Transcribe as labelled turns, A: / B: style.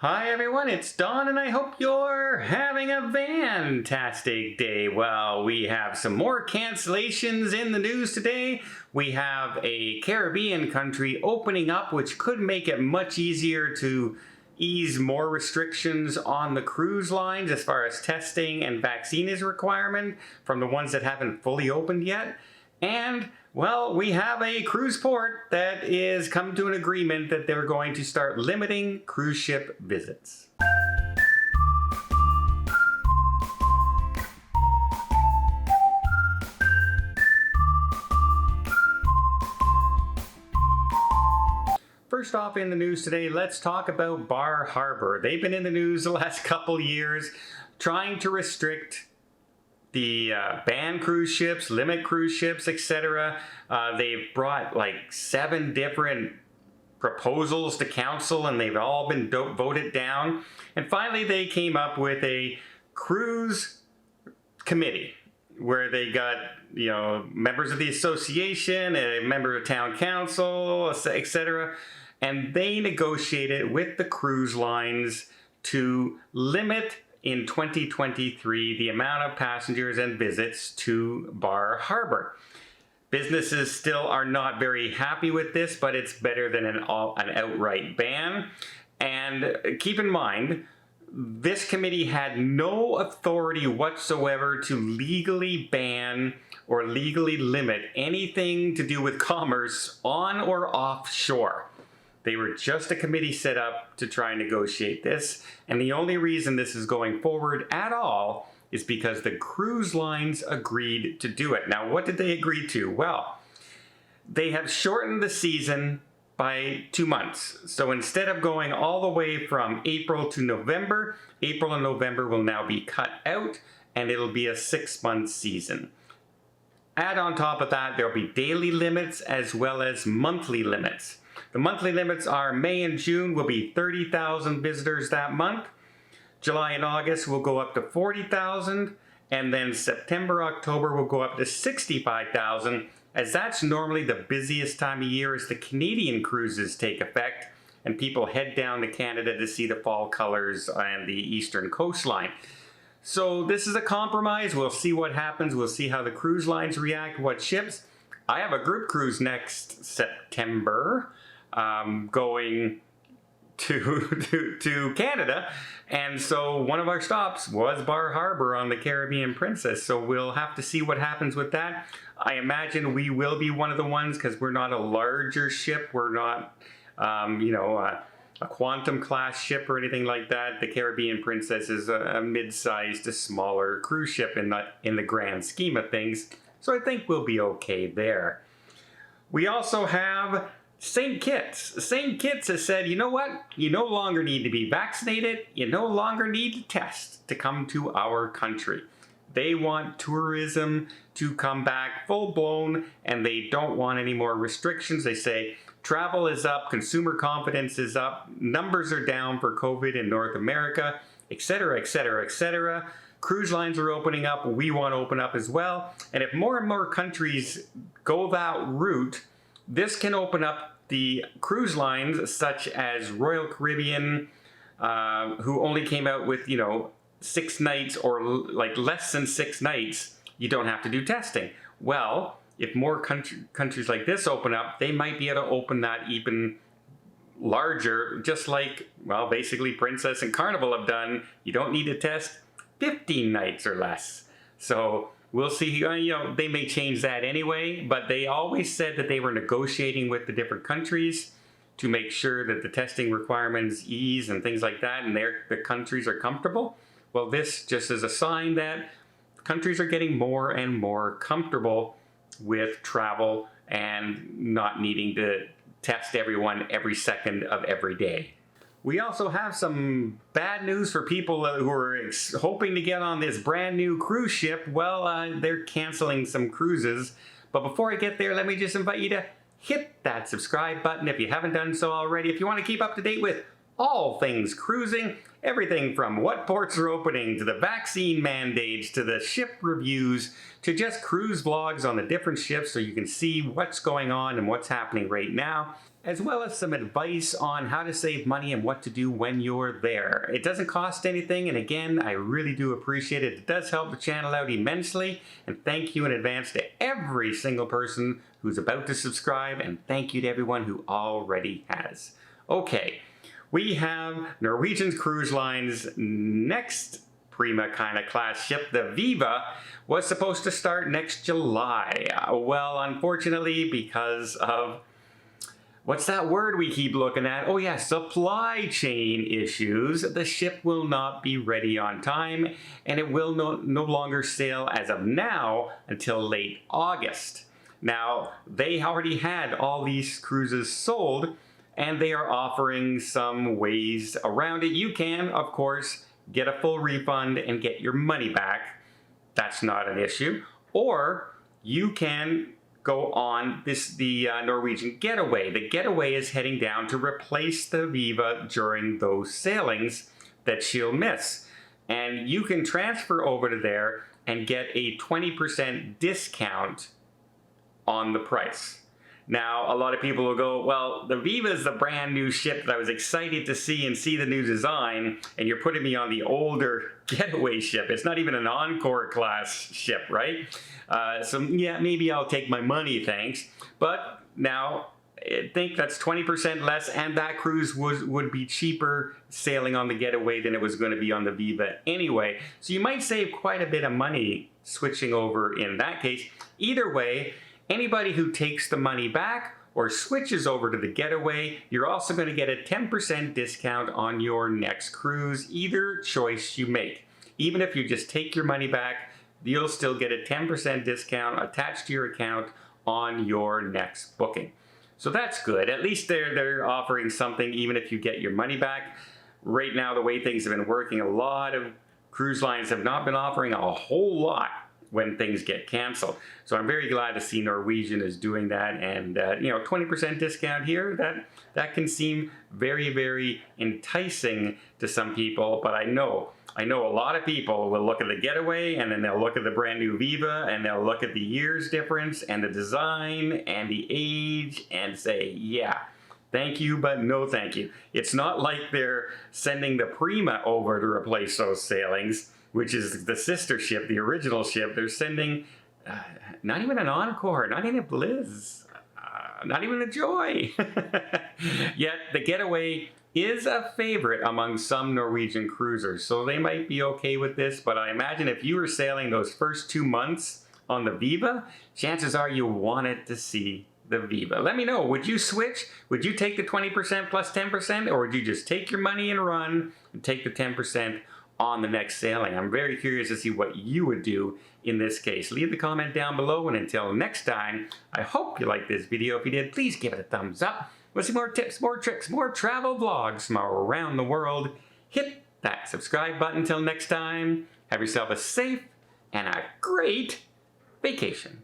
A: Hi everyone, it's Don and I hope you're having a fantastic day. Well, we have some more cancellations in the news today. We have a Caribbean country opening up, which could make it much easier to ease more restrictions on the cruise lines as far as testing and vaccine is a requirement from the ones that haven't fully opened yet. And, well, we have a cruise port that is come to an agreement that they're going to start limiting cruise ship visits. First off in the news today, let's talk about Bar Harbor. They've been in the news the last couple years trying to restrict the ban cruise ships, limit cruise ships, etc. They've brought like 7 different proposals to council and they've all been voted down. And finally they came up with a cruise committee where they got, members of the association, a member of town council, etc. And they negotiated with the cruise lines to limit in 2023 the amount of passengers and visits to Bar Harbor. Businesses still are not very happy with this, but it's better than an outright ban. And keep in mind, this committee had no authority whatsoever to legally ban or legally limit anything to do with commerce on or offshore. They were just a committee set up to try and negotiate this, and the only reason this is going forward at all is because the cruise lines agreed to do it. Now, what did they agree to? Well, they have shortened the season by 2 months. So instead of going all the way from April to November, April and November will now be cut out, and it'll be a 6-month season. Add on top of that, there'll be daily limits as well as monthly limits. The monthly limits are May and June will be 30,000 visitors that month. July and August will go up to 40,000. And then September, October will go up to 65,000, as that's normally the busiest time of year as the Canadian cruises take effect and people head down to Canada to see the fall colors and the eastern coastline. So this is a compromise. We'll see what happens. We'll see how the cruise lines react, what ships. I have a group cruise next September going to Canada, and so one of our stops was Bar Harbor on the Caribbean Princess, so we'll have to see what happens with that. I imagine we will be one of the ones because we're not a larger ship. We're not, a Quantum class ship or anything like that. The Caribbean Princess is a mid-sized to smaller cruise ship in the grand scheme of things, so I think we'll be okay there. We also have St. Kitts. St. Kitts has said, you know what? You no longer need to be vaccinated. You no longer need to test to come to our country. They want tourism to come back full blown, and they don't want any more restrictions. They say travel is up, consumer confidence is up, numbers are down for COVID in North America, etc., etc., etc. Cruise lines are opening up. We want to open up as well. And if more and more countries go that route, this can open up the cruise lines such as Royal Caribbean, who only came out with, 6 nights or like less than 6 nights. You don't have to do testing. Well, if more countries like this open up, they might be able to open that even larger, just like, well, basically Princess and Carnival have done. You don't need to test 15 nights or less. So we'll see, they may change that anyway, but they always said that they were negotiating with the different countries to make sure that the testing requirements ease and things like that, and the countries are comfortable. Well, this just is a sign that countries are getting more and more comfortable with travel and not needing to test everyone every second of every day. We also have some bad news for people who are hoping to get on this brand new cruise ship. Well, they're canceling some cruises. But before I get there, let me just invite you to hit that subscribe button if you haven't done so already. If you want to keep up to date with all things cruising, everything from what ports are opening to the vaccine mandates to the ship reviews to just cruise vlogs on the different ships so you can see what's going on and what's happening right now. as well as some advice on how to save money and what to do when you're there. It doesn't cost anything, and again, I really do appreciate it. It does help the channel out immensely, and thank you in advance to every single person who's about to subscribe, and thank you to everyone who already has. Okay, we have Norwegian Cruise Line's next Prima kind of class ship, the Viva, was supposed to start next July. Well, unfortunately, because of what's that word we keep looking at? Oh yeah, supply chain issues. The ship will not be ready on time, and it will no longer sail as of now until late August. Now, they already had all these cruises sold, and they are offering some ways around it. You can, of course, get a full refund and get your money back. That's not an issue. Or you can go on the Norwegian Getaway. The Getaway is heading down to replace the Viva during those sailings that she'll miss. And you can transfer over to there and get a 20% discount on the price. Now, a lot of people will go, well, the Viva is the brand new ship that I was excited to see and see the new design, and you're putting me on the older Getaway ship. It's not even an Encore class ship, right? So yeah, maybe I'll take my money, thanks. But now, I think that's 20% less, and that cruise would be cheaper sailing on the Getaway than it was going to be on the Viva anyway. So you might save quite a bit of money switching over in that case. Either way, anybody who takes the money back or switches over to the Getaway, you're also going to get a 10% discount on your next cruise, either choice you make. Even if you just take your money back, you'll still get a 10% discount attached to your account on your next booking. So that's good. At least they're offering something even if you get your money back. Right now, the way things have been working, a lot of cruise lines have not been offering a whole lot when things get canceled. So I'm very glad to see Norwegian is doing that, and 20% discount here, that can seem very, very enticing to some people, but I know a lot of people will look at the Getaway, and then they'll look at the brand new Viva, and they'll look at the years difference and the design and the age and say, yeah, thank you, but no thank you. It's not like they're sending the Prima over to replace those sailings, which is the sister ship, the original ship. They're sending not even an Encore, not even a Bliss, not even a Joy. Yet the Getaway is a favorite among some Norwegian cruisers, so they might be okay with this, but I imagine if you were sailing those first 2 months on the Viva, chances are you wanted to see the Viva. Let me know, would you switch? Would you take the 20% plus 10%, or would you just take your money and run and take the 10% on the next sailing? I'm very curious to see what you would do in this case. Leave the comment down below, and until next time, I hope you liked this video. If you did, please give it a thumbs up. Want to see more tips, more tricks, more travel vlogs from around the world? Hit that subscribe button. Until next time, have yourself a safe and a great vacation.